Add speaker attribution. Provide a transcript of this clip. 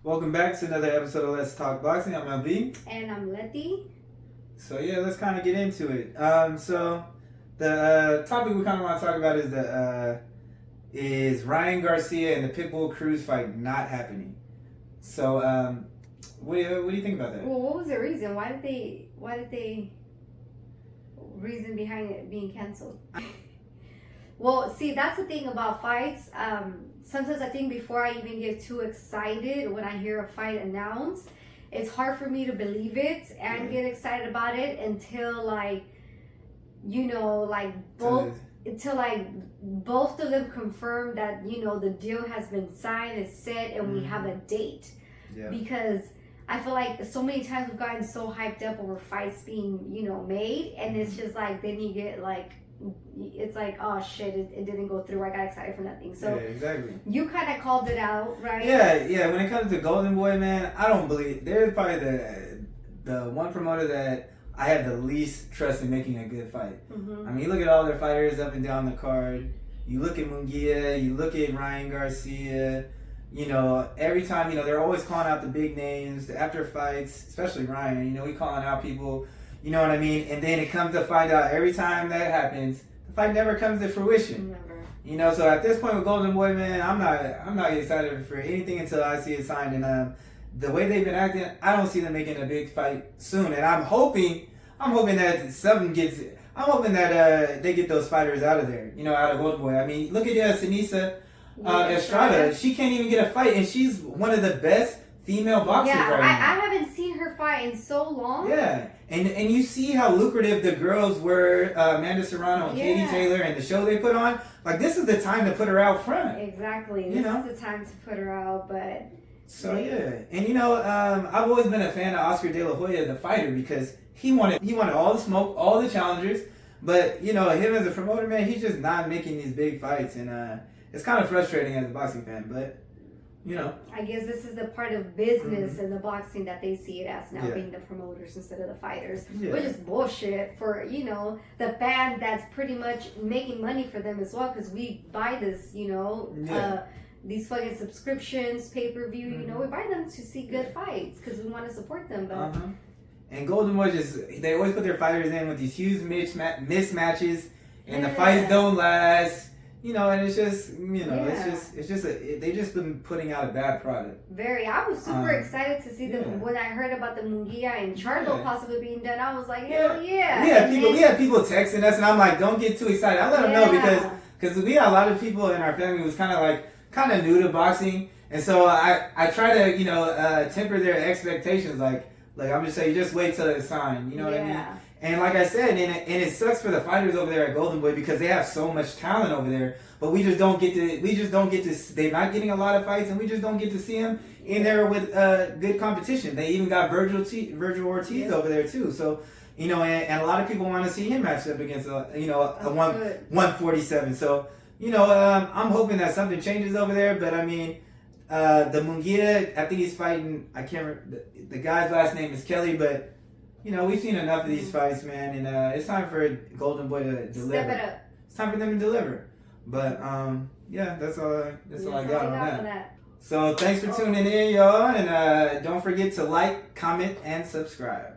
Speaker 1: Welcome back to another episode of Let's Talk Boxing. I'm LB.
Speaker 2: And I'm Leti.
Speaker 1: So yeah, let's kind of get into it. So the topic we kind of want to talk about is Ryan Garcia and the Pitbull Cruz fight not happening. So what do you think about that?
Speaker 2: Well, what was the reason? Why did they reason behind it being canceled? Well, see, that's the thing about fights. Sometimes I think before I even get too excited when I hear a fight announced, it's hard for me to believe it and get excited about it until both of them confirm that, the deal has been signed, it's set, and we have a date.
Speaker 1: Yeah.
Speaker 2: Because I feel like so many times we've gotten so hyped up over fights being, made, and it's just like, then you get it's like, oh shit, it didn't go through. I got excited for nothing. So
Speaker 1: yeah, exactly.
Speaker 2: You kind of called it out, right?
Speaker 1: Yeah. When it comes to Golden Boy, man, I don't believe there's probably the one promoter that I have the least trust in making a good fight.
Speaker 2: Mm-hmm.
Speaker 1: I mean, you look at all their fighters up and down the card. You look at Munguia, you look at Ryan Garcia. Every time, they're always calling out the big names after fights, especially Ryan. We calling out people. You know what I mean? And then it comes to find out every time that happens, the fight never comes to fruition.
Speaker 2: Never.
Speaker 1: So at this point with Golden Boy, man, I'm not excited for anything until I see it signed. And the way they've been acting, I don't see them making a big fight soon. And I'm hoping that something gets. I'm hoping that they get those fighters out of there. Out of Golden Boy. I mean, look at Sinisa Estrada. She can't even get a fight, and she's one of the best female boxers right now.
Speaker 2: I haven't seen her fight in so long.
Speaker 1: Yeah, and you see how lucrative the girls were, Amanda Serrano and Katie Taylor, and the show they put on. Like, this is the time to put her out front.
Speaker 2: Exactly. This is the time to put her out, but...
Speaker 1: So, yeah. And, I've always been a fan of Oscar De La Hoya, the fighter, because he wanted all the smoke, all the challengers. But, him as a promoter, man, he's just not making these big fights. And it's kind of frustrating as a boxing fan, but...
Speaker 2: I guess this is the part of business in the boxing that they see it as now, being the promoters instead of the fighters, which is bullshit for, the fan that's pretty much making money for them as well, because we buy this, these fucking subscriptions, pay-per-view, we buy them to see good fights because we want to support them, but...
Speaker 1: And Golden Boy they always put their fighters in with these huge mismatches, and the fights don't last. And it's just, they just been putting out a bad product.
Speaker 2: Very. I was super excited to see them when I heard about the Munguia and Charlo possibly being done. I was like, hell yeah.
Speaker 1: We had people texting us, and I'm like, don't get too excited. I let them know because we had a lot of people in our family who was kind of new to boxing, and so I try to temper their expectations. Like I'm just saying, just wait till it's signed. You know what I mean? And like I said, and it sucks for the fighters over there at Golden Boy because they have so much talent over there, but we just don't get to. They're not getting a lot of fights, and we just don't get to see them in there with good competition. They even got Virgil Ortiz over there too. So and a lot of people want to see him match up against a 147. So I'm hoping that something changes over there. But I mean, the Munguia, I think he's fighting. I can't remember the guy's last name is Kelly, but. We've seen enough of these fights, man, and it's time for Golden Boy to deliver.
Speaker 2: Step it up.
Speaker 1: It's time for them to deliver. But that's all I got on that. So thanks for tuning in, y'all, and don't forget to like, comment, and subscribe.